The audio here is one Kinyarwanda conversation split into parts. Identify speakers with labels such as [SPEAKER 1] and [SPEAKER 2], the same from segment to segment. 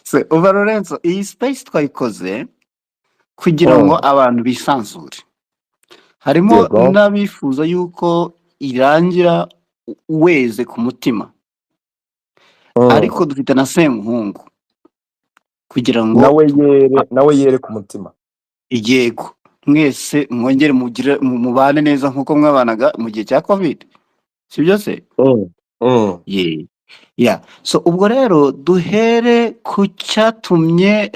[SPEAKER 1] So uba Lorenzo iyi space twayikoze kugira ngo
[SPEAKER 2] Mm.
[SPEAKER 1] abantu bisanzure, harimo
[SPEAKER 2] Yego.
[SPEAKER 1] n'abifuza yuko irangira weze ku mutima, ariko
[SPEAKER 2] Mm.
[SPEAKER 1] dufite na Semuhungu kugira ngo
[SPEAKER 2] nawe yere ku mutima.
[SPEAKER 1] yego mwese mwongere mubane neza nk'uko mwabanaga mu gihe cya covid, sibyo se?
[SPEAKER 2] Mm. Mm.
[SPEAKER 1] Yeah. So ubwo rero duhere ku cyatumye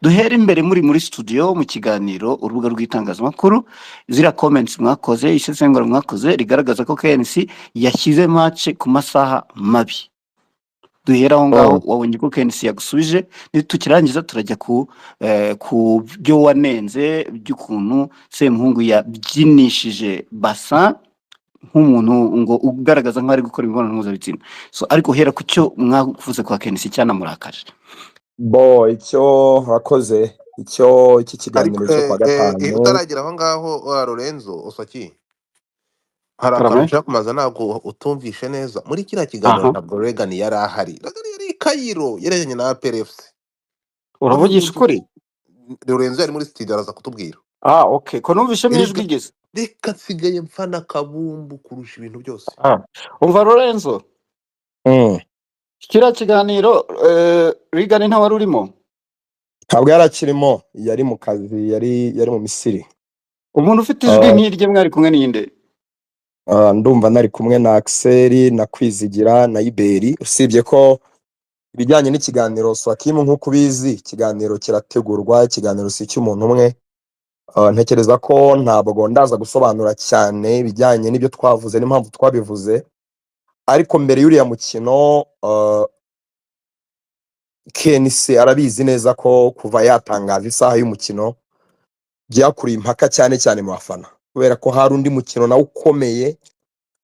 [SPEAKER 1] duhere imbere muri studio mu kiganiro urubuga rw'itangazamakuru, zira comments mwakoze, isesengura mwakoze rigaragaza ko KNC yashyize match ku masaha mabi. Duhera aho ngaho wabonye ko KNC yagusubije, tukirangiza turajya ku byo wanenze by'ukuntu Semuhungu yabyinishije basa nk'umuntu ngo ugaragaza nk'ari gukora imibonano mpuzabitsina. So ariko hera ku cyo mwavuze kwa KNC cyanamurakaje.
[SPEAKER 2] Bo icyo wakoze iki kiganiro cyo kwa gatanu.
[SPEAKER 3] Utaragira aho ngaho Lorenzo Osaki, hari akantu
[SPEAKER 1] Karame?
[SPEAKER 3] nshaka kumaza ntabwo utumvishe neza muri kiriya kiganiro. Ntabwo Regan yari ahari. Regan yari i Cairo yerekeranye na APRFC.
[SPEAKER 1] Uravugisha ukuri?
[SPEAKER 3] Lorenzo yari muri studio araza kutubwira.
[SPEAKER 1] Okay, ko numvishe mwijwi igeze.
[SPEAKER 3] Reka nsigaye mfana kabumbu kurusha ibintu byose.
[SPEAKER 1] Umva Lorenzo, kiriya kiganiro Regan nta wari urimo?
[SPEAKER 2] Ntabwo yarakirimo, yari mu kazi, yari mu Misiri.
[SPEAKER 1] Umuntu ufite ijwi nk'irye mwari kumwe ninde?
[SPEAKER 2] Ndumva nari kumwe na Axel, na Kwizigira, na Iberi. Usibye ko ibijyanye n'ikiganiro Swakimu nk'uko ubizi, ikiganiro kirategurwa, ikiganiro si cy'umuntu umwe. Ntekereza ko ntabwo ndaza gusobanura cyane ibijyanye n'ibyo twavuze n'impamvu twabivuze, ariko mbere y'uriya mukino KNC arabizi neza ko kuva yatangaza isaha y'umukino byakuriye impaka cyane mu bafana, kubera ko hari undi mukino nawe ukomeye,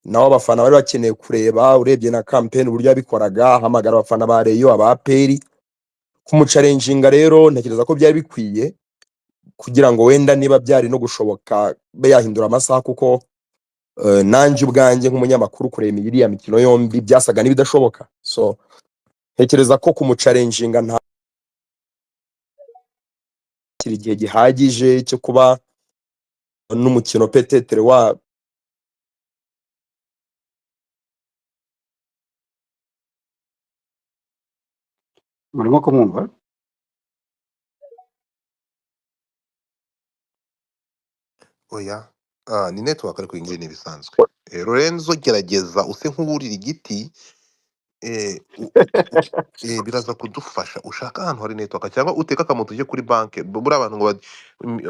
[SPEAKER 2] nawe abafana bari bakeneye kureba. Urebye na campaign uburyo yabikoraga, hamagara abafana ba Rayon, aba APR kumucalenjinga. Rero ntekereza ko byari bikwiye kugira ngo wenda niba byari no gushoboka be yahindura amasaha, kuko nanjye ubwanjye nk'umunyamakuru kureba iriya mikino yombi byasaga n'ibidashoboka. So ntekereza ko kumucalenjinga nta kiri igihe gihagije cyo kuba n'umukino petetere wa
[SPEAKER 1] Murimo kumwumva?
[SPEAKER 3] Oya, ni network ariko iyi ngiyi ni ibisanzwe. Lorenzo gerageza use nk'uburira igiti, biraza kudufasha. Ushaka ahantu hari network cyangwa uteka akamoto ujye kuri banke. Buri abantu ngo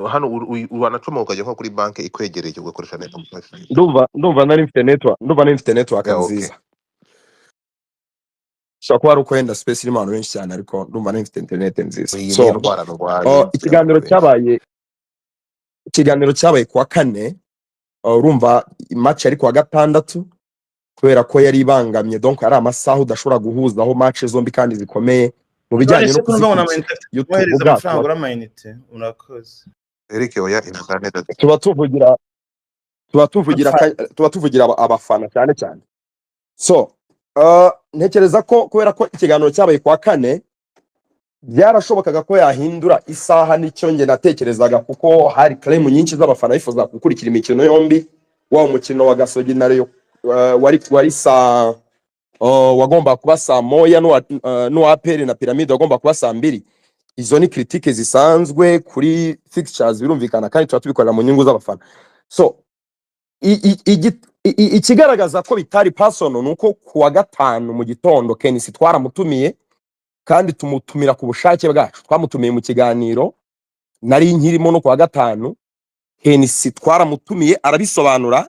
[SPEAKER 3] hano wanacoma ukajya nko kuri banke ikwegereye ugakoresha network.
[SPEAKER 2] ndumva nari mfite network nziza. Shaka wari uko yenda space irimo abantu benshi cyane, ariko ndumva nari mfite internet nziza. So ikiganiro cyabaye kuwa kane, urumva match ari kuwa gatandatu, kubera ko yari ibangamye, donc ari amasaha udashobora guhuza aho match zombi kandi zikomeye mu bijyanye no kuzikurikira.
[SPEAKER 3] Eric oya internet
[SPEAKER 2] tuba tuvugira abafana cyane. So ntekereza ko kubera ko ikiganiro cyabaye kuwa kane byarashobokaga ko yahindura isaha, nicyo nge natekerezaga, kuko hari claim nyinshi z'abafana bifuza gukurikira imikino yombi. Wa umukino wa Gasogi na Rayon wari saa wagomba kuba saa moya, no APR na Pyramide wagomba kuba saa 2. Izo ni critique zisanzwe kuri fixtures, birumvikana kandi tuba tubikorera mu nyungu z'abafana. So ikigaragaza ko bitari personal nuko kuwa gatanu mu gitondo KNC twaramutumiye, kandi tumutumira ku bushake bwacu. Twamutumiye mu kiganiro nari nkirimo no kuwa gatanu. KNC twaramutumiye arabisobanura,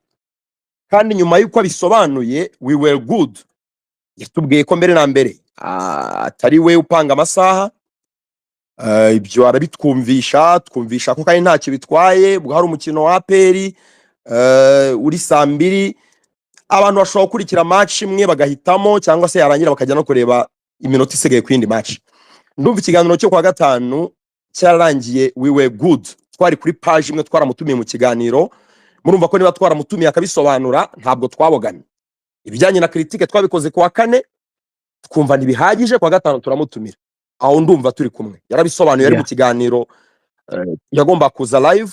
[SPEAKER 2] kandi nyuma y'uko abisobanuye we were good. Yatubwiye ko mbere na mbere atari we upanga amasaha, ibyo arabitwumvisha ko kandi ntacyo bitwaye. Bwo hari umukino wa APR uri saa 2, abantu bashobora gukurikira match imwe bagahitamo, cyangwa se yarangira bakajya no kureba iminota isigaye ku yindi match. Ndumva ikiganiro cyo kwa gatanu cyararangiye we were good. Twari kuri page imwe, twaramutumiye mu kiganiro. Murumva ko niba twaramutumiye akabisobanura ntabwo twabogamye. Ibijyanye na critique twabikoze kuwa kane, twumva ntibihagije kwa gatanu turamutumira, aho ndumva turi kumwe yarabisobanuye ari mu
[SPEAKER 1] Yeah.
[SPEAKER 2] kiganiro yagomba kuza live,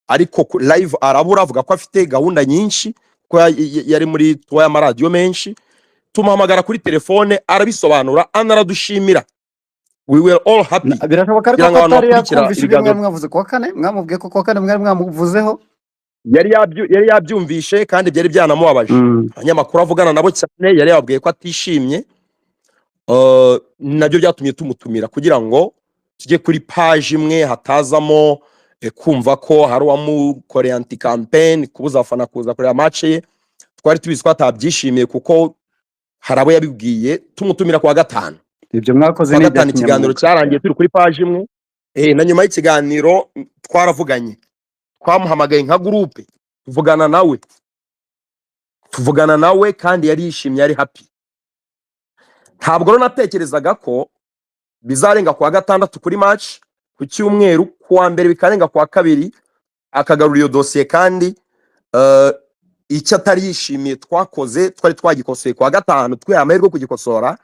[SPEAKER 2] ariko live arabura avuga ko afite gahunda nyinshi ko yari muri tuwa y'amaradiyo menshi. Tumuhamagara kuri telefone arabisobanura anaradushimira, we were all happy.
[SPEAKER 1] Birashoboka ariko
[SPEAKER 2] kugira ngo
[SPEAKER 1] ko
[SPEAKER 2] abantu
[SPEAKER 1] atari
[SPEAKER 2] bakurikira
[SPEAKER 1] yakumvisha ibyo mwari
[SPEAKER 2] ibiganiro
[SPEAKER 1] mwavuze kuwa kane, mwamubwiye ko kuwa kane mwari mwamuvuzeho.
[SPEAKER 2] yari yabyumvishe kandi byari byanamubabaje. Abanyamakuru avugana nabo cyane yari yababwiye ko atishimye, nabyo byatumye tumutumira kugira ngo tujye kuri page imwe hatazamo kumva ko hari uwamukoreye anti campaign kubuza abafana kuza kureba match ye. Twari tubizi ko atabyishimiye kuko hari abo yabibwiye tumutumira kuwa gatanu.
[SPEAKER 1] Ibyo mwakoze
[SPEAKER 2] Kuwa
[SPEAKER 1] ni
[SPEAKER 2] gatanu ikiganiro cyarangiye turi kuri page imwe, na nyuma y'ikiganiro twaravuganye, twamuhamagaye nka groupe tuvugana nawe kandi yari yishimye, yari happy. Ntabwo rero natekerezaga ko bizarenga kuwa gatandatu kuri match, ku cyumweru kuwa mbere bikarenga kuwa kabiri akagarura iyo dossier, kandi icyo atari yishimiye twakoze twari twagikosoye kuwa gatanu, twe amahirwe kugikosora,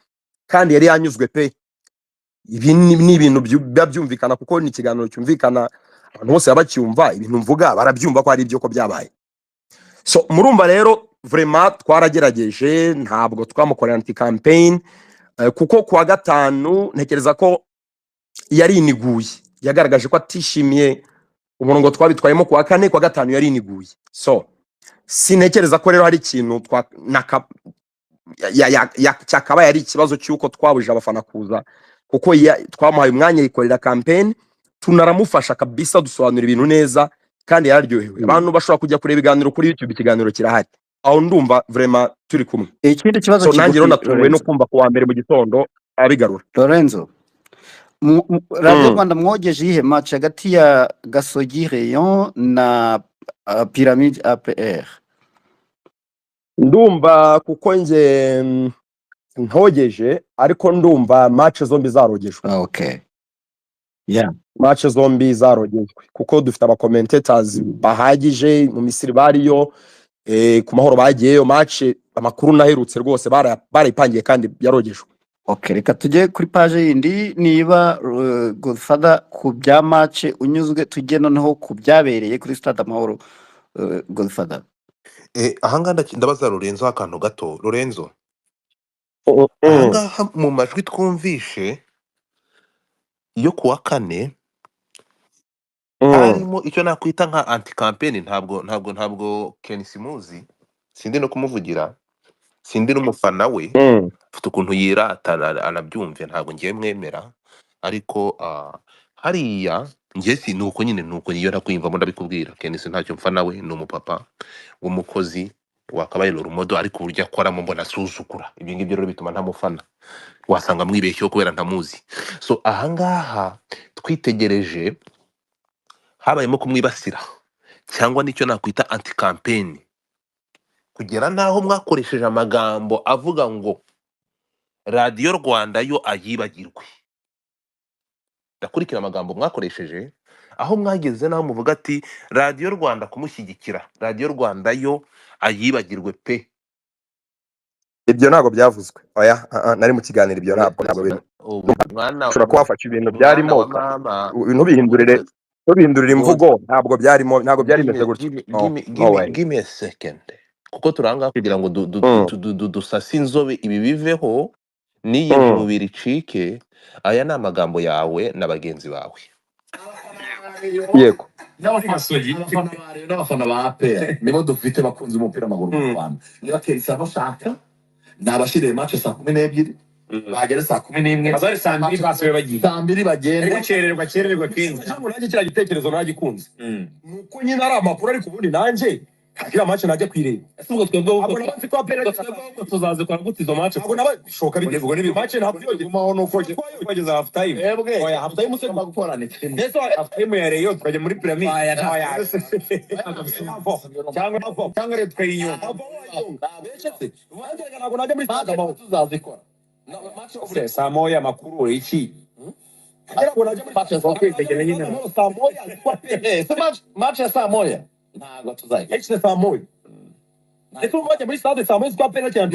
[SPEAKER 2] kandi yari yanyuzwe pe. Ibi ni ibintu byumvikana kuko ni ikiganiro cyumvikana, abantu bose bacyumva, ibintu mvuga barabyumva ko ari ibyo ko byabaye. So murumva rero vraiment twaragerageje, ntabwo twamukorera anti campaign, kuko kuwa gatanu ntekereza ko yari iniguye, yagaragaje ko atishimiye umurongo twabitwayemo kuwa kane. Kuwa gatanu yari iniguye, so sinekereza ko rero hari ikintu cyakaba yari ikibazo cy'uko twabuje abafana kuza, kuko twamuhaye umwanya yikorera campaign, tunaramufasha kabisa dusobanura ibintu neza, kandi yararyohewe. Abantu bashobora kujya kureba ibiganiro kuri YouTube, ikiganiro kirahari, aho ndumva vraiment turi kumwe.
[SPEAKER 1] Ikindi kibazo
[SPEAKER 2] so nanjye rero natuwe no kumva kuwa mbere mu gitondo abigarura.
[SPEAKER 1] Lorenzo, Radio Rwanda mwogeje ihe match hagati ya Gasogi Rayon na Pyramide APR?
[SPEAKER 2] Ndumva kuko nje ntogeje, ariko ndumva match zombi zarogejwe.
[SPEAKER 1] Okay. Yeah.
[SPEAKER 2] Match zombi zarogejwe kuko dufite aba commentators bahagije mu Misiri bariyo, ku mahoro bagiyeyo. Match amakuru naherutse rwose barayipangiye kandi yarogejwe.
[SPEAKER 1] Okay, reka tujye kuri page yindi. Niba Godfather ku bya match unyuzwe, tujye noneho ku byabereye kuri Stade Amahoro. Godfather,
[SPEAKER 3] ahangaha ndabaza Lorenzo akantu gato. Lorenzo, ahangaha mu majwi twumvishe yo kuwa kane harimo icyo nakwita nka anti campaign. Ntabwo Ken Simuzi, sindi no kumuvugira, sindi n'umufana we, afite ukuntu yirata anabyumve, ntabwo ngiye mwemera, ariko hariya ngiye si nuko nyine, nuko iyo nakwiyumvamo ndabikubwira. Ken si ntacyo mfana we, ni umupapa w'umukozi wakabaye Rumodo, ariko uburyo akoramo mbona asuzugura. Ibyo ngibyo rero bituma ntamufana, wasanga mwibeshyeho kubera ntamuzi. So ahangaha twitegereje habayemo kumwibasira, cyangwa nicyo nakwita anti campaign, kugera naho mwakoresheje amagambo avuga ngo Radio Rwanda yo ayibagirwe. Ndakurikira amagambo mwakoresheje, aho mwageze naho muvuga ati Radio Rwanda kumushyigikira, Radio Rwanda yo ayibagirwe pe.
[SPEAKER 2] Ibyo ntabwo byavuzwe. Oya, nari mu kiganiro, ibyo ntabwo
[SPEAKER 3] mwana
[SPEAKER 2] ushobora kuhafasha ibintu byarimo, ibintu bihindurira imvugo, ntabwo byarimo, ntabwo byari bimeze gutyo.
[SPEAKER 3] Give me a second, kuko turanga kugira ngo dusase inzobe ibi biveho, n'iyi mubiri icike. Aya ni amagambo yawe na bagenzi bawe.
[SPEAKER 2] Yego,
[SPEAKER 4] n'abafana ba APR nibo dufite bakunze umupira w'amaguru mu Rwanda. Niba Chelsea abashaka nabashiriye match saa 12 bagere saa 11 bazari saa 2 basubiye bagiye saa 2 bagende gukererwa kinzi. Ntabwo nanjye kira gitekerezo nagikunze, nuko nyine ari amakuru, ariko ubundi nanjye kira match najye kwireba. Ese ubwo twebwe ubwo nabafite ko APR tuzaze kwa gute izo match, ubwo nabashoka bivuga nibi match ntabwo gumaho nuko twageze half time. Oya, half time se bagukorane nese half time ya Rayon tukajya muri Pyramide. Oya cyangwa rero twayinyuma becetse wajyaga ntabwo najya muri Stade Amahoro tuzazikora saa moya makuru iki kugira ngo najya muri match zo kwitegera nyine saa moya match ya saa moya ntabwo tuzayikora saa moya
[SPEAKER 2] ese umwanya muri stade saa moya z'ukwa pera cyane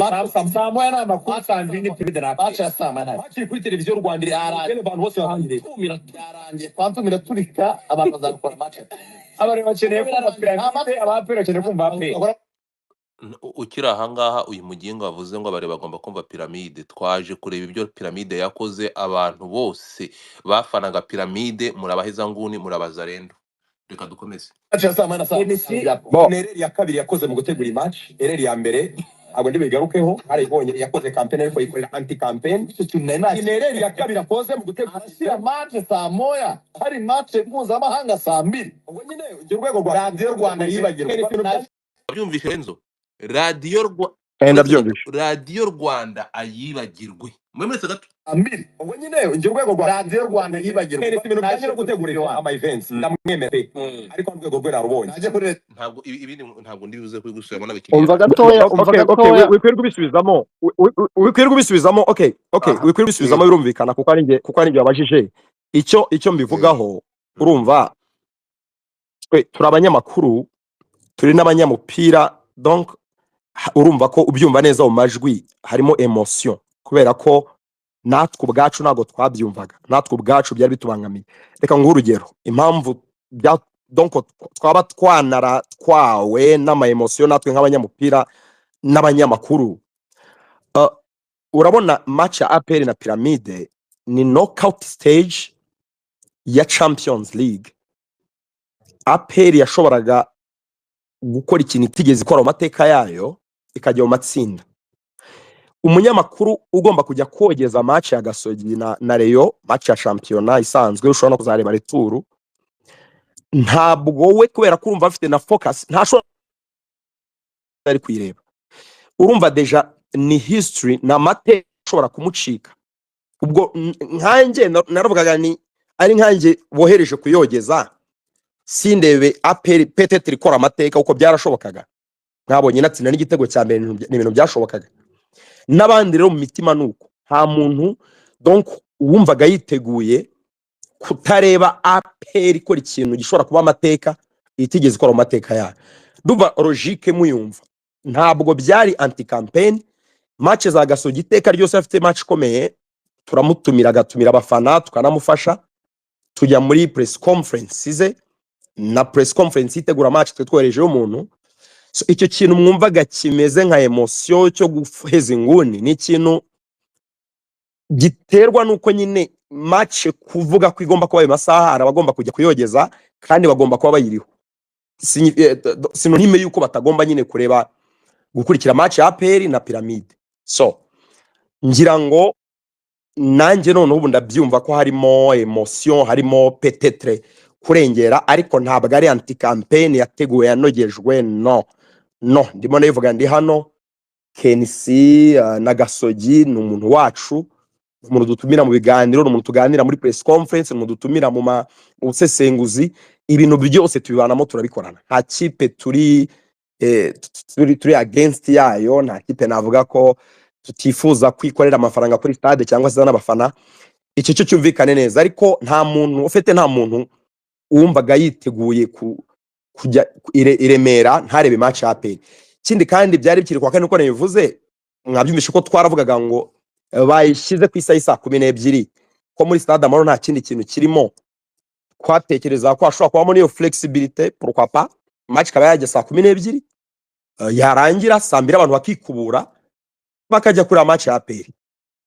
[SPEAKER 4] saa moya ni amakuru saa mbiri ni piride na baca ya saa moya
[SPEAKER 2] bakiri kuri televiziyo Rwanda yarangiye abantu bose bahangire
[SPEAKER 4] yarangiye twantumira turika abantu bazakora match
[SPEAKER 2] abantu bakeneye kumva piramide abapera bakeneye kumva apera
[SPEAKER 3] ukiri ahangaha uyu mugingo wavuze ngo abari bagomba kumva piramide, twaje kureba ibyo piramide yakoze. Abantu bose bafanaga piramide murabaheza nguni murabazarendo. Reka dukomeze.
[SPEAKER 4] match ya saa moya na saa
[SPEAKER 2] ereri ya kabiri yakoze mu gutegura iyi match. Ereri ya mbere ntabwo ndibigarukeho, haribonye yakoze campaign ariko yikorera anti campaign. Ereri ya kabiri yakoze mu gutegura
[SPEAKER 4] ashyira match saa moya hari match mpuzamahanga saa mbiri
[SPEAKER 2] ubwo nyine urwo rwego rwa
[SPEAKER 4] radiyo Rwanda yibagirwa
[SPEAKER 3] Byumvishe Renzo, radiyo radiyo Rwanda ayibagirwe mwemetse gato
[SPEAKER 4] ambiri
[SPEAKER 2] ubwo nyine urwego rwa
[SPEAKER 4] radiyo Rwanda yibagirwa
[SPEAKER 2] ibintu byaje no gutegura ama events ndamwemere ariko urwego rwe narubonye
[SPEAKER 3] ntabwo ibindi ntabwo ndibuze kubigusubiramo
[SPEAKER 1] umva
[SPEAKER 3] n'abikiriya.
[SPEAKER 1] gatoya
[SPEAKER 2] wikwirwa ubisubizamo wikwirwa ubisubizamo birumvikana kuko ari njye wabajije icyo mbivugaho. Urumva turi abanyamakuru, turi n'abanyamupira, donc urumva ko ubyumva neza mu majwi harimo emotion, kubera ko natwe ubwacu ntabwo twabyumvaga, natwe ubwacu byari bitubangamiye. Reka nguhe urugero impamvu donc twaba twawe n'ama emotion natwe nk'abanyamupira n'abanyamakuru. Urabona match ya APR na Pyramide ni knockout stage ya Champions League. APR yashoboraga gukora ikintu itigeze ikora mu mateka yayo ikajya mu matsinda. Umunyamakuru ugomba kujya kogeza match ya Gasogi na Rayon, match ya championnat isanzwe ushobora no kuzareba retour, ntabwo we kubera ko urumva afite na focus ntashobora ari kuyireba. Urumva deja ni history na mateka ashobora kumucika. Ubwo nkanjye naravugaga ni ari nkanjye bohereje kuyogeza sindebe APR peut-être ikora amateka uko byarashobokaga. Nkabonye natsinda n'igitego cya mbere ni ibintu byashobokaga. N'abandi rero mu mitima nuko nta muntu donc wumvaga yiteguye kutareba APR ikora ikintu gishobora kuba amateka itigeze ikora mu mateka yayo. Duba logique muyumva ntabwo byari anti campaign. Match za Gasogi iteka ryose afite match ikomeye turamutumira, agatumira abafana tukanamufasha, tujya muri press conference ze na press conference itegura match twoherejeho umuntu. So icyo kintu mwumvaga kimeze nka emotion cyo guheza inguni ni ikintu giterwa nuko nyine match kuvuga ko igomba kuba amasaha arabagomba kujya kuyogeza kandi bagomba kuba bayiriho. Sinonime yuko batagomba nyine kureba gukurikira match ya APR na Pyramide. So ngira ngo nanjye none ubu ndabyumva ko harimo emotion, harimo peut-être kurengera, ariko ntabwo ari anti campaign yateguwe yanogejwe. No ndimo nayivuga ndi hano. Kenisi na Gasogi ni umuntu wacu, umuntu dutumira mu biganiro, umuntu tuganira muri press conference, umuntu dutumira mu busesenguzi. Ibintu byose tubibanamo turabikorana. Nta kipe turi against yayo, nta kipe navuga ko tutifuza kwikorera amafaranga kuri stade cyangwa se n'abafana. Icyo cyo cyumvikane neza, ariko nta muntu ufite, nta muntu wumvaga yiteguye kujya iremera ntarebe match ya APR. Kindi kandi byari bikiri kwa kane uko nabivuze, mwabyumvishe ko twaravugaga ngo bayishyize ku isaha saa 12 ko muri stade Amahoro nta kindi kintu kirimo. Kwatekereza ko ashobora kuba muri iyo flexibility, pourquoi pas match kaba yajya saa 12 yarangira saa 2 abantu bakikubura bakajya kuri match ya APR.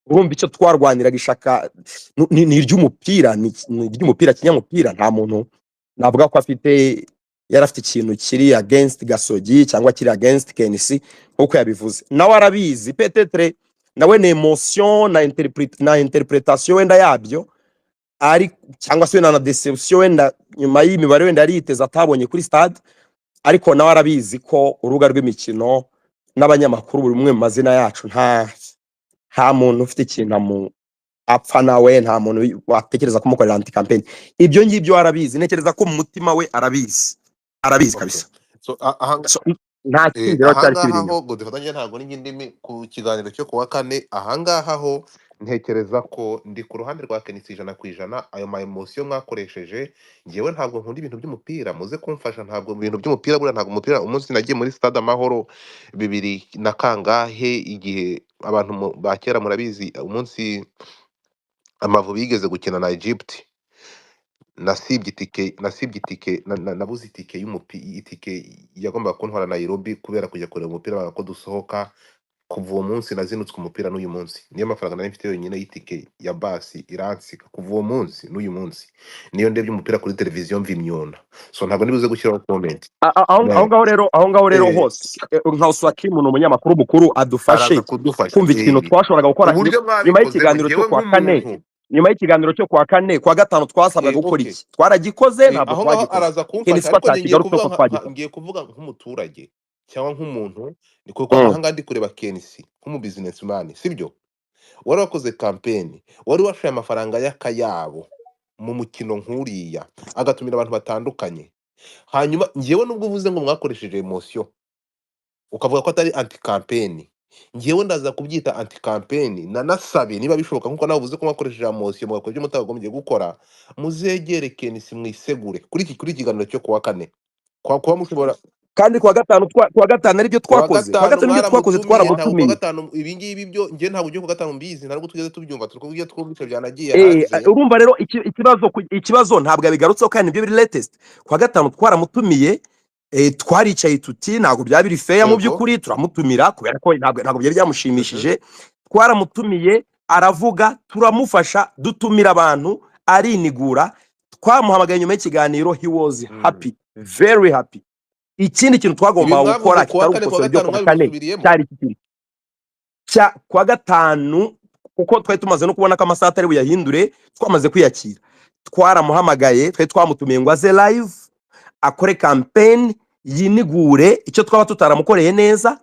[SPEAKER 2] Urumva icyo twarwaniraga ishaka ni iry'umupira, ni iry'umupira kinyamupira. Nta muntu navuga ko afite yarafite ikintu kiri against Gasogi cyangwa kiri against Kenisi uko yabivuze. Nawe arabizi peut-être nawe ni emotion na interpretation wenda yabyo, ari cyangwa se na deception wenda nyuma y'imibare wenda ari yiteza atabonye kuri stade. Ariko nawe arabizi ko urubuga rw'imikino n'abanyamakuru buri umwe mu mazina yacu nta muntu ufite ikintu apfa nawe, nta muntu watekereza kumukorera anti campaign. Ibyo ngibyo arabizi, nekereza ko mu mutima we arabizi kabisa.
[SPEAKER 3] So
[SPEAKER 2] nta kindi rero cyari kibiri.
[SPEAKER 3] ahangaha ho ngo dufatanye ntabwo n'indimi ku kiganiro cyo kuwa kane. Ahangaha ho ntekereza ko ndi ku ruhande rwa Kenisi ijana ku ijana. Ayo ma emosiyo mwakoresheje, ngewe ntabwo nkunda ibintu by'umupira, muze kumfasha. Ntabwo ibintu by'umupira buriya, ntabwo umupira. Umunsi nagiye muri stade Amahoro 2000 igihe abantu ba kera murabizi, umunsi Amavubi yigeze gukina na Egypt, nasibye itike nabuze itike itike yagombaga kuntwara Nairobi kubera kujya kureba umupira, banga ko dusohoka. Kuva uwo munsi nazinutswe umupira n'uyu munsi. Niyo mafaranga nari mfite yonyine y'itike ya basi iransika. Kuva uwo munsi n'uyu munsi niyo ndebye umupira kuri televiziyo mva imyuna. So ntabwo nibuze gushyiraho comment.
[SPEAKER 2] aho ngaho rero hose nka Oswakimu ni umunyamakuru mukuru adufashe
[SPEAKER 3] Araza kudufasha.
[SPEAKER 2] kumva ikintu twashoboraga gukora
[SPEAKER 3] Uburyo
[SPEAKER 2] nyuma
[SPEAKER 3] mwabikoze
[SPEAKER 2] y'ikiganiro cyo
[SPEAKER 3] ngewe
[SPEAKER 2] kwa kane
[SPEAKER 3] nk'umuntu.
[SPEAKER 2] nyuma y'ikiganiro cyo kwa kane kwa gatanu twasabwaga gukora
[SPEAKER 3] Okay.
[SPEAKER 2] iki twaragikoze ntabwo
[SPEAKER 3] Aho ngaho
[SPEAKER 2] twagikoze
[SPEAKER 3] araza
[SPEAKER 2] Kenisi
[SPEAKER 3] kumfasha,
[SPEAKER 2] ko
[SPEAKER 3] ariko njye ngiye
[SPEAKER 2] atakigarutse
[SPEAKER 3] kuvuga
[SPEAKER 2] ko twagikoze
[SPEAKER 3] ngiye kuvuga nk'umuturage cyangwa nk'umuntu. Ni kuko amahanga ndi kureba Kenisi nk'umu businessman, sibyo? Wari wakoze campaign, wari washoye amafaranga y'akayabo mu mukino nk'uriya, agatumira abantu batandukanye. Hanyuma ngewe nubwo uvuze ngo mwakoresheje emotion, ukavuga ko atari anti campaign, ngewe ndaza kubyita anti campaign. Nanasabe niba bishoboka, nkuko nawe uvuze ko mwakoresheje emotion mugakora ibyo mutagombye gukora, muzegere Kenisi mwisegure kuri kiganiro cyo kuwa kane. Kuba mushobora
[SPEAKER 2] kandi kwa gatanu aribyo
[SPEAKER 3] kuwa
[SPEAKER 2] twakoze kwa
[SPEAKER 3] gatanu
[SPEAKER 2] gatanu ibyo twakoze
[SPEAKER 3] mwaramutumiye. Ntabwo kuwa
[SPEAKER 2] twaramutumiye
[SPEAKER 3] gatanu ibi ngibi byo nge ntabwo ugiye kuwa gatanu mbizi, ntabwo tugeze tubyumva, turi kuvuga twumvise byanagiye hanze.
[SPEAKER 2] urumva rero ikibazo ntabwo yabigarutseho kandi nibyo biri latest. Kwa gatanu twaramutumiye, twaricaye tuti ntabwo byaba biri fair mu
[SPEAKER 3] Yego.
[SPEAKER 2] by'ukuri turamutumira kubera ko ntabwo byari byamushimishije. Twaramutumiye aravuga, turamufasha, dutumira abantu, arinigura, twamuhamagaye nyuma y'ikiganiro, he was happy, very happy. Ikindi kintu
[SPEAKER 3] Ibi
[SPEAKER 2] twagombaga
[SPEAKER 3] mwavuze
[SPEAKER 2] gukora
[SPEAKER 3] kuwa
[SPEAKER 2] kitari
[SPEAKER 3] kane, kuwa
[SPEAKER 2] ugukosora ibyo
[SPEAKER 3] gatanu
[SPEAKER 2] kwa kane
[SPEAKER 3] mwabisubiriyemo.
[SPEAKER 2] cyari kikiri kwa gatanu, kuko twari tumaze no kubona ko amasaha atari buyahindure, twamaze kwiyakira, twaramuhamagaye, twari twamutumiye ngo aze live akore campaign yinigure icyo twaba tutaramukoreye neza.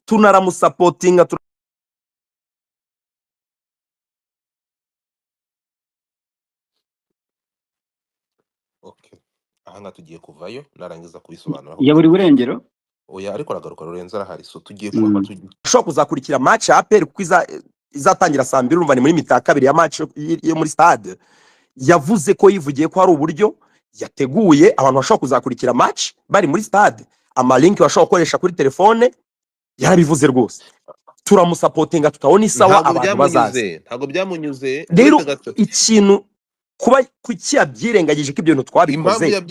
[SPEAKER 2] Tunaramusapotinga
[SPEAKER 3] Okay. Aha nga tugiye kuvayo narangiza kubisobanura.
[SPEAKER 1] ya buri burengero.
[SPEAKER 3] Oya, ariko aragaruka Lorenzo arahari. So tugiye kuva
[SPEAKER 2] ushobora kuzakurikira match ya APR kuko izatangira saa 2, urumva ni muri mita kabiri ya match yo muri stade. Yavuze ko yivugiye ko hari uburyo yateguye abantu bashobora kuzakurikira match bari muri stade, amalink bashobora gukoresha kuri telefone, yarabivuze rwose. Turamusapotinga tutabona isawa abantu bazaza.
[SPEAKER 3] Ntabwo byamunyuze.
[SPEAKER 2] Rero ikintu kuba kuki yabyirengagije ko ibyo bintu twabikoze,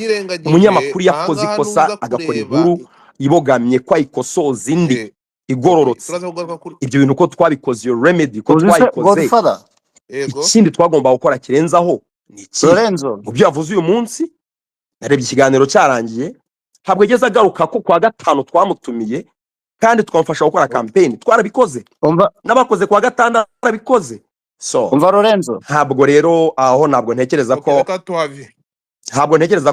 [SPEAKER 2] umunyamakuru yakoze ikosa agakora inkuru ibogamye ko ayikosoza indi igororotse. Ibyo bintu ko twabikoze, iyo remedy ko twayikoze. Ikindi twagomba gukora kirenzaho ni iki?
[SPEAKER 1] Lorenzo,
[SPEAKER 2] mu byo yavuze uyu munsi, narebye ikiganiro cyarangiye, ntabwo ageze agaruka ko kwa gatanu twamutumiye kandi twamufasha gukora campaign, twarabikoze. N'abakoze kwa gatandatu barabikoze. So
[SPEAKER 1] umva Lorenzo,
[SPEAKER 2] ntabwo rero aho ntabwo ntekereza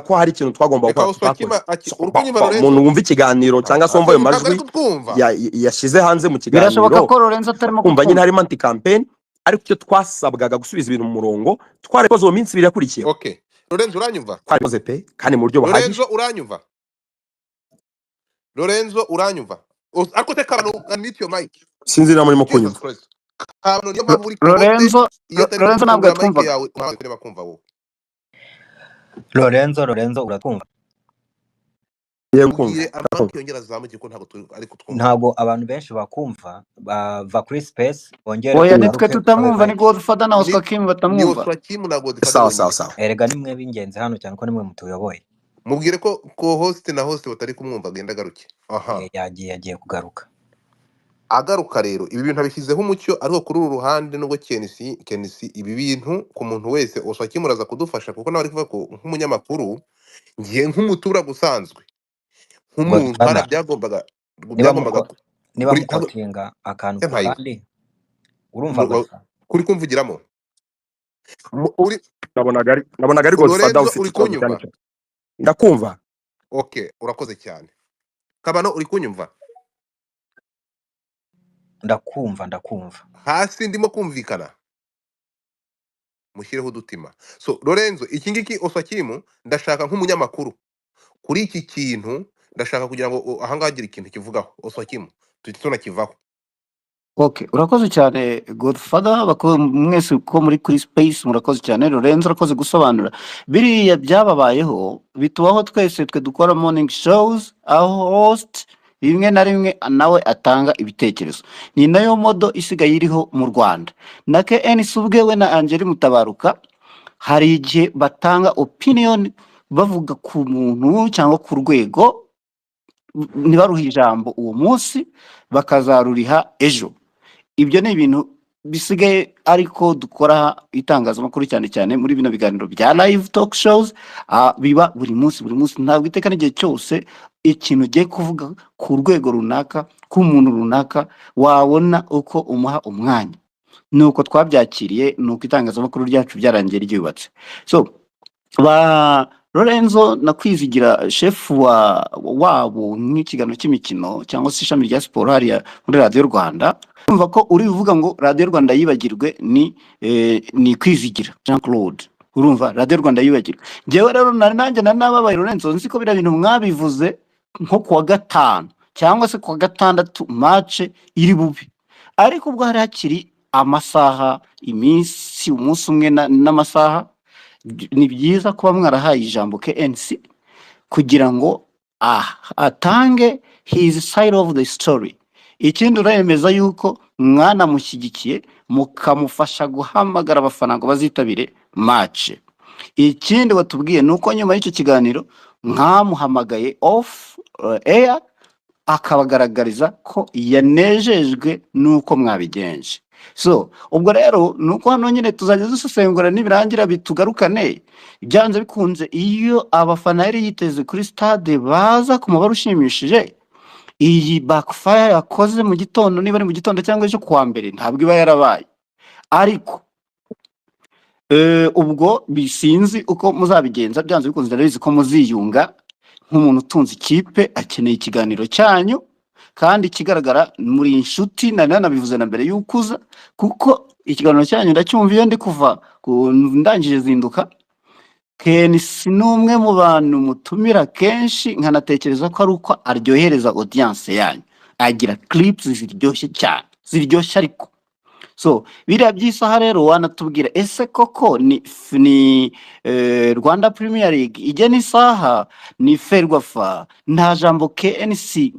[SPEAKER 2] ko hari ikintu twagomba gukora. Umuntu wumva ikiganiro cyangwa se wumva ayo majwi yashyize hanze mu kiganiro,
[SPEAKER 1] birashoboka ko Lorenzo atarimo
[SPEAKER 2] kumva nyine harimo anti campaign, ariko icyo twasabwaga gusubiza ibintu mu murongo twarabikoze mu minsi 2 yakurikiye.
[SPEAKER 3] Okay, Lorenzo uranyumva?
[SPEAKER 2] Twabikoze pe kandi mu buryo buhagije.
[SPEAKER 3] Lorenzo uranyumva? Ariko teka unmute your mic.
[SPEAKER 2] Sinzi na murimo kunyumva.
[SPEAKER 1] Lorenzo ntabwo twumva.
[SPEAKER 5] Lorenzo uratwumva? Ntabwo abantu benshi bakumva, bava kuri space bongere.
[SPEAKER 1] Oya nitwe tutamwumva, ni Godfather na Oswakimu batamwumva.
[SPEAKER 2] Sawa.
[SPEAKER 5] Erega nimwe b'ingenzi hano cyane ko nimwe mutuyoboye.
[SPEAKER 3] Mubwire ko host na host batari kumwumva, agenda garuke. Aha.
[SPEAKER 5] Yagiye kugaruka.
[SPEAKER 3] Agaruka rero ibi bintu abishyizeho umucyo, ariko kuri uru ruhande nubwo Kenisi ibi bintu ku muntu wese Oswakimu araza kudufasha, kuko nawe ari kuvuga ko nk'umunyamakuru, ngiye nk'umutura gusanzwe, nk'umuntu byagombaga
[SPEAKER 5] niba mukotinga akantu kandi urumva
[SPEAKER 3] kuri kumvugiramo.
[SPEAKER 2] Nabonaga ari Godfather ufite cyane. Ndakumva.
[SPEAKER 3] Okay, urakoze cyane. Kabano uri kunyumva?
[SPEAKER 5] Ndakumva.
[SPEAKER 3] Hasi ndimo kumvikana. Mushyireho udutima. So Lorenzo, iki ngiki Oswakimu ndashaka nk'umunyamakuru kuri iki kintu ndashaka kugira ngo ahangaha hagira ikintu kivugaho Oswakimu tunakivaho.
[SPEAKER 1] Okay, urakoze cyane Godfather, mwese ko muri kuri space murakoze cyane. Lorenzo urakoze gusobanura biriya byababayeho, bitubaho twese twe dukora morning shows, aho host rimwe na rimwe nawe atanga ibitekerezo. Ni nayo modo isigaye iriho mu Rwanda. Na KNC ubwewe na Angeli Mutabaruka hari igihe batanga opinion bavuga ku muntu cyangwa ku rwego, ntibaruha ijambo uwo munsi bakazaruriha ejo. Ibyo ni ibintu bisigaye ariko dukora itangazamakuru cyane cyane muri bino biganiro bya live talk shows, biba buri munsi ntabwo iteka n'igihe cyose ikintu ugiye kuvuga ku rwego runaka k'umuntu runaka wabona uko umuha umwanya. Nuko twabyakiriye, nuko itangazamakuru ryacu byarangiye ryubatse. So ba Lorenzo na Kwizigira chef wabo nk'ikiganiro cy'imikino cyangwa se ishami rya siporo hariya muri Radio Rwanda, umva ko uri uvuga ngo Radio Rwanda yibagirwe ni Kwizigira Jean Claude, urumva Radio Rwanda yibagirwe. Jewe rero nanjye nababaye Lorenzo, nzi ko bira bintu mwabivuze nko kuwa gatanu cyangwa se kuwa gatandatu match iri bubi, ariko ubwo hari hakiri amasaha, iminsi, umunsi umwe n'amasaha, ni byiza kuba mwarahaye ijambo KNC kugira ngo atange his side of the story. Ikindi uremeza yuko mwana mushyigikiye mukamufasha guhamagara abafana ngo bazitabire match. Ikindi watubwiye nuko nyuma y'icyo kiganiro mwamuhamagaye off air akabagaragariza ko yanejejwe nuko mwabigenje. So ubwo rero nuko hano nyine tuzajya dusesengura nibirangira bitugarukane. Byanze bikunze iyo abafana yari yiteze kuri stade baza kumubara ushimishije, iyi backfire yakoze mu gitondo, niba ari mu gitondo cyangwa ejo kuwa mbere, ntabwo iba yarabaye. Ariko ubwo bisinzi uko muzabigenza, byanze bikunze ndabizi ko muziyunga nk'umuntu utunze ikipe akeneye ikiganiro cyanyu, kandi kigaragara muri inshuti nanabivuze na mbere y'ukuza, kuko ikiganiro cyanyu ndacyumva iyo ndi kuva ndangije zinduka. KNC n'umwe mu bantu mutumira kenshi, nkanatekereza ko ari uko aryohereza audience yanyu, agira clips ziryoshye cyane, ziryoshye ariko. So biriya by'isaha rero wanatubwira ese koko ni Rwanda Premier League igena isaha, ni Ferwafa, nta jambo KNC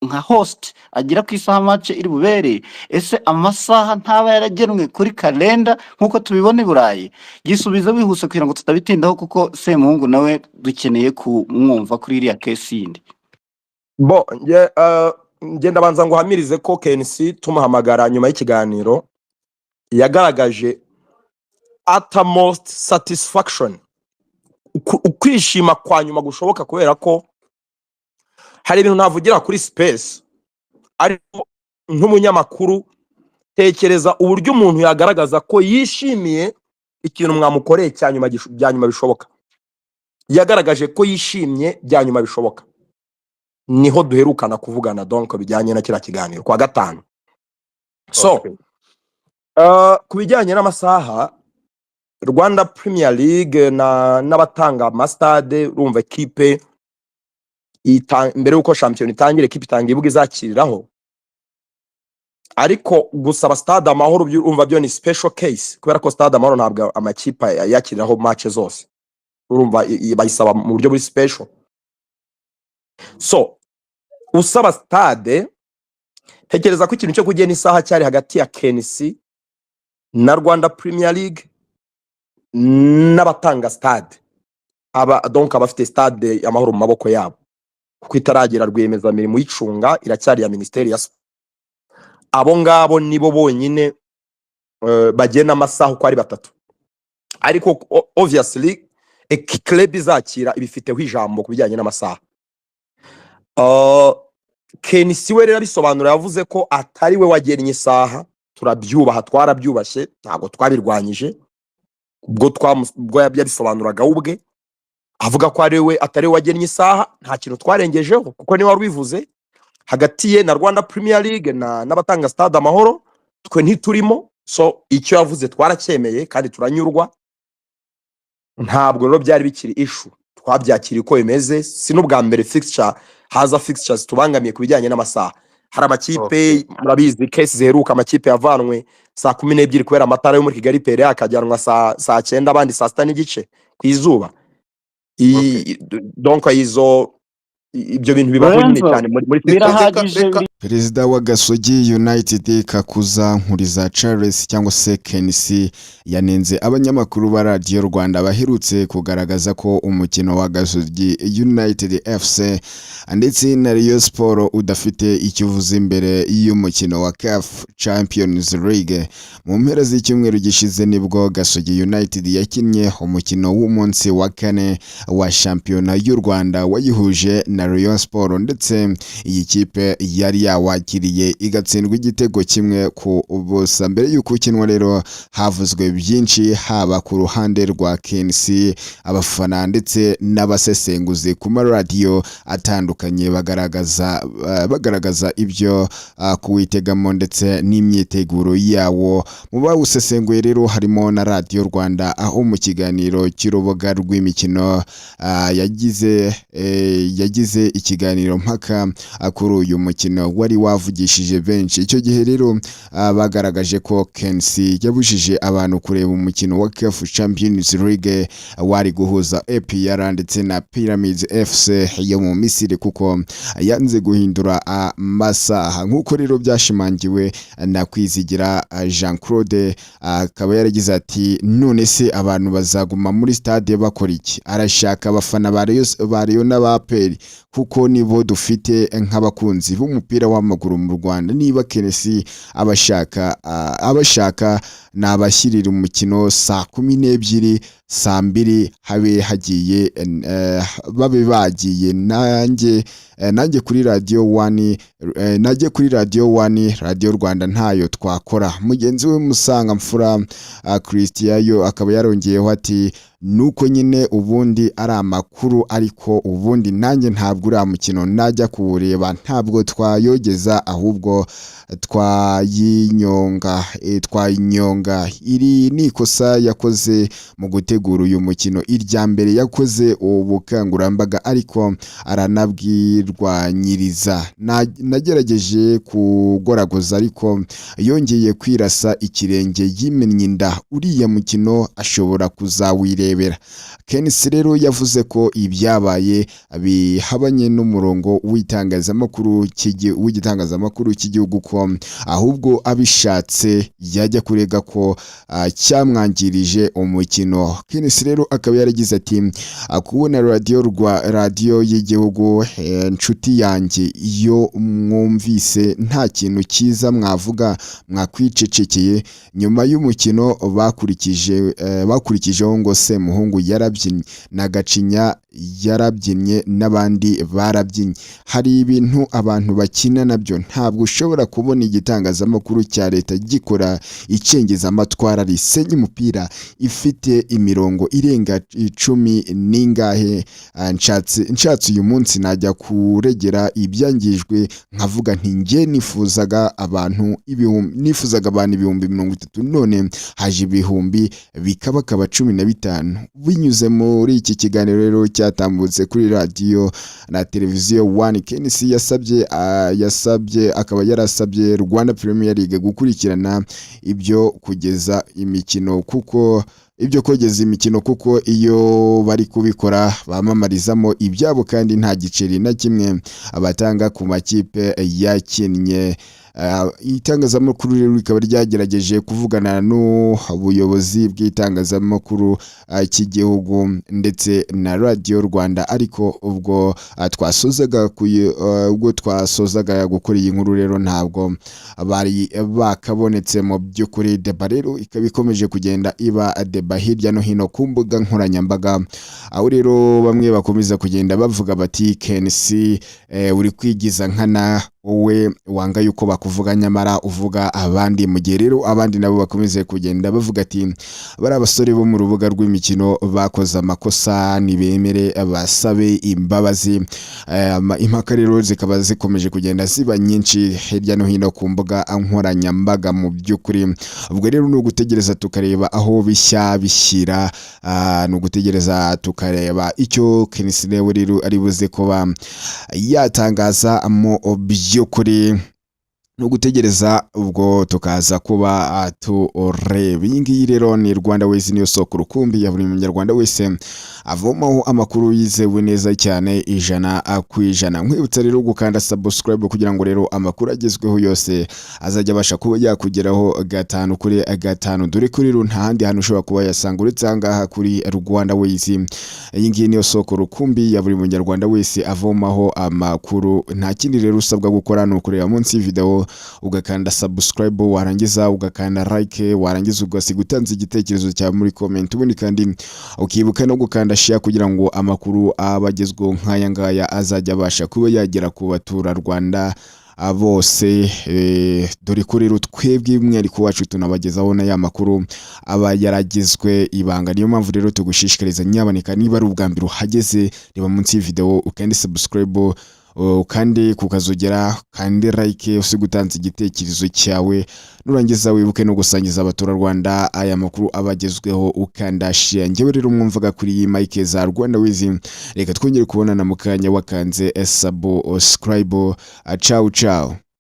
[SPEAKER 1] nka host agira ku isaha match iri bubere? Ese amasaha ntaba yaragenwe kuri kalenda nkuko tubibona i Burayi? Gisubizo bihuse kugira ngo tutabitindaho, kuko Semuhungu nawe dukeneye kumwumva kuri iriya case yindi.
[SPEAKER 2] Bo ngenda banza ngo hamirize ko KNC tumuhamagara nyuma y'ikiganiro yagaragaje utmost satisfaction, ukwishima kwa nyuma gushoboka, kubera ko hari ibintu navugira kuri space, ariko nk'umunyamakuru tekereza uburyo umuntu yagaragaza ko yishimiye ikintu mwamukoreye bya nyuma bishoboka. Yagaragaje ko yishimye bya nyuma bishoboka, niho duherukana kuvugana donc bijyanye na kira kiganiro kwa gatanu. So
[SPEAKER 3] Okay.
[SPEAKER 2] ku bijyanye n'amasaha, Rwanda Premier League n'abatanga amastade, urumva equipe mbere yuko champion itangire equipe itangiye ibuga izakiriraho, ariko gusaba stade Amahoro urumva byo ni special case, kubera ko stade Amahoro ntabwo amakipe yakiriraho match zose, urumva bayisaba mu buryo buri special. So usaba stade, tekereza ko ikintu cyo kugena isaha cyari hagati ya KNC na Rwanda Premier League n'abatanga stade, donc abafite stade Amahoro mu maboko yabo, kuko itaragira rwemeza mirimo y'icunga, iracyari ya Ministeri ya Sport. Abo ngabo nibo bonyine bagena amasaha uko ari batatu, ariko obviously club izakira ibifiteho ijambo ku bijyanye n'amasaha. KNC we rero bisobanura, yavuze ko atari we wagennye isaha. Turabyubaha, twarabyubashye, ntabwo twabirwanyije. Ubwo yabisobanuraga ubwe, avuga ko atari we wagennye isaha, nta kintu twarengejeho, kuko niwe warubivuze. Hagati ye na Rwanda Premier League n'abatanga stade Amahoro, twe ntiturimo. So icyo yavuze twaracyemeye kandi turanyurwa, ntabwo rero byari bikiri issue, twabyakiriye uko bimeze. Si n'ubwa mbere fixture haza fixtures tubangamiye kubijyanye n'amasaha. Hari amakipe
[SPEAKER 3] Okay.
[SPEAKER 2] murabizi case ziheruka amakipe yavanwe saa 12 kubera amatara yo muri Kigali pere akajyanwa saa 9 abandi saa 6 n'igice kwizuba.
[SPEAKER 3] Okay.
[SPEAKER 2] Donc ibyo bintu bibaho nyine
[SPEAKER 1] Lorenzo,
[SPEAKER 2] cyane muri
[SPEAKER 1] birahagije
[SPEAKER 6] Perezida wa Gasogi United Kakuza Nkuriza Charles cyangwa se Kenisi yanenze abanyamakuru ba Radio Rwanda baherutse kugaragaza ko umukino wa Gasogi United FC ndetse na Rayon Sport udafite ikivuze imbere y'umukino wa CAF Champions League. Mu mpera z'icyumweru gishize nibwo Gasogi United yakinnye umukino w'umunsi wa kane wa shampiyona y'u Rwanda wayihuje na Rayon Sport, ndetse iyi kipe yari yawakiriye igatsindwa igitego kimwe ku busa. Mbere y'uko ukinwa rero havuzwe byinshi haba ku ruhande rwa KNC, abafana ndetse n'abasesenguzi ku maradiyo atandukanye bagaragaza ibyo kuwitegamo ndetse n'imyiteguro yawo. Mu bawusesenguye rero harimo na Radio Rwanda, aho mu kiganiro cy'urubuga rw'imikino yagize ikiganiro mpaka kuri uyu mukino wari wavugishije benshi. Icyo gihe rero bagaragaje ko KNC yabujije abantu kureba umukino wa CAF Champions League wari guhuza APR ndetse na Pyramids FC yo mu Misiri kuko yanze guhindura amasaha. Nk'uko rero byashimangiwe na Kwizigira Jean Claude, akaba yaragize ati none se abantu bazaguma muri stade bakora iki? Arashaka abafana ba Rayon n'abaperi kuko nibo dufite nk'abakunzi b'umupira w'amaguru mu Rwanda. Niba KNC abashaka nabashyirira umukino saa 12 saa 2 babe bagiye nanjye kuri Radio 1 Radio Rwanda ntayo twakora. Mugenzi we Musanga Mfura Christian akaba yarongeyeho ati nuko nyine ubundi ari amakuru, ariko ubundi nanjye ntabwo uri mukino najya kuwureba, ntabwo twayogeza ahubwo twayinyonga. Iri ni ikosa yakoze mu gutegura uyu mukino. Irya mbere yakoze ubukangurambaga ariko aranabwirwanyiriza. Nagerageje kugoragoza ariko yongeye kwirasa ikirenge yimennye inda. Uriya mukino ashobora kuzawirebera. KNC rero yavuze ko ibyabaye bihabanye n'umurongo w'itangazamakuru cy'igihugu ko ahubwo abishatse yajya kurega ko cyamwangirije umukino. KNC rero akaba yaragize ati kubona radio y'igihugu nshuti yanjye, iyo mwumvise nta kintu cyiza mwavuga mwakwicecekeye. Nyuma y'umukino bakurikijeho ngo Semuhungu yarabyinnye na Gacinya yarabyinnye n'abandi barabyinnye. Hari ibintu abantu bakina nabyo, ntabwo ushobora kubona igitangazamakuru cya leta gikora icengeza amatwara risenya umupira ifite imirongo irenga 10 n'ingahe. Nshatse uyu munsi najya kuregera ibyangijwe nkavuga nti nge nifuzaga abantu ibihumbi 30, none haje ibihumbi bikabakaba 15. Binyuze muri iki kiganiro rero cyatambutse kuri radio na televiziyo 1, KNC akaba yarasabye Rwanda Premier League gukurikirana ibyo kugeza imikino kuko iyo bari kubikora bamamarizamo ibyabo kandi nta giceri na kimwe abatanga ku makipe yakinnye. Itangazamakuru rero rikaba ryagerageje kuvugana n'ubuyobozi bw'itangazamakuru cy'igihugu ndetse na Radio Rwanda, ariko ubwo twasozaga gukora iyi nkuru rero ntabwo bari bakabonetse. mu by'ukuri deba rero ikaba ikomeje kugenda iba deba hirya no hino ku mbuga nkoranyambaga, aho rero bamwe bakomeza kugenda bavuga bati KNC uri kwigiza nkana wowe wanga yuko bakuvuga nyamara uvuga abandi, mu gihe rero abandi nabo bakomeze kugenda bavuga ati bari abasore bo mu rubuga rw'imikino bakoze amakosa nibemere basabe imbabazi. Impaka rero zikaba zikomeje kugenda ziba nyinshi hirya no hino ku mbuga nkoranyambaga. Mu by'ukuri ubwo rero ni ugutegereza tukareba aho bishya bishyira, ni ugutegereza tukareba icyo Kenisi rero ari buze kuba yatangaza mu by'ukuri, no gutegereza ubwo tukaza kuba tureba. Iyi ngiyi rero ni Rwanda Wezi, niyo soko rukumbi ya buri munyarwanda wese avomaho amakuru yizewe neza cyane 100%. Nkwibutsa rero gukanda subscribe kugira ngo rero amakuru agezweho yose azajya abasha kuba yakugeraho 5 kuri 5, dore kuri nta handi hantu ushobora kuba yasanga uretse ahangaha kuri Rwanda Wezi. Iyi ngiyi niyo soko rukumbi ya buri munyarwanda wese avomaho amakuru. Nta kindi rero usabwa gukora ni ukureba munsi video ugakanda subscribe, warangiza ugakanda like, warangiza ugasiga utanze igitekerezo cyawe muri comment, ubundi kandi ukibuka no gukanda share kugira ngo amakuru abagezweho nk'aya ngaya azajya abasha kuba yagera ku batura Rwanda bose. Dore ko rero twebwe umwihariko wacu tunabagezaho na ya makuru aba yaragizwe ibanga. Niyo mpamvu rero tugushishikariza nyaboneka, niba ari ubwa mbere uhageze, reba munsi y'video ukande subscribe, kandi kukazogera kandi like, usiga utanze igitekerezo cyawe, nurangiza wibuke no gusangiza abatura Rwanda aya makuru abagezweho ukanda share. Ngewe rero mwumvaga kuri iyi mic za Rwanda Wezi, reka twongere kubonana mu kanya wakanze subscribe. Ciao ciao.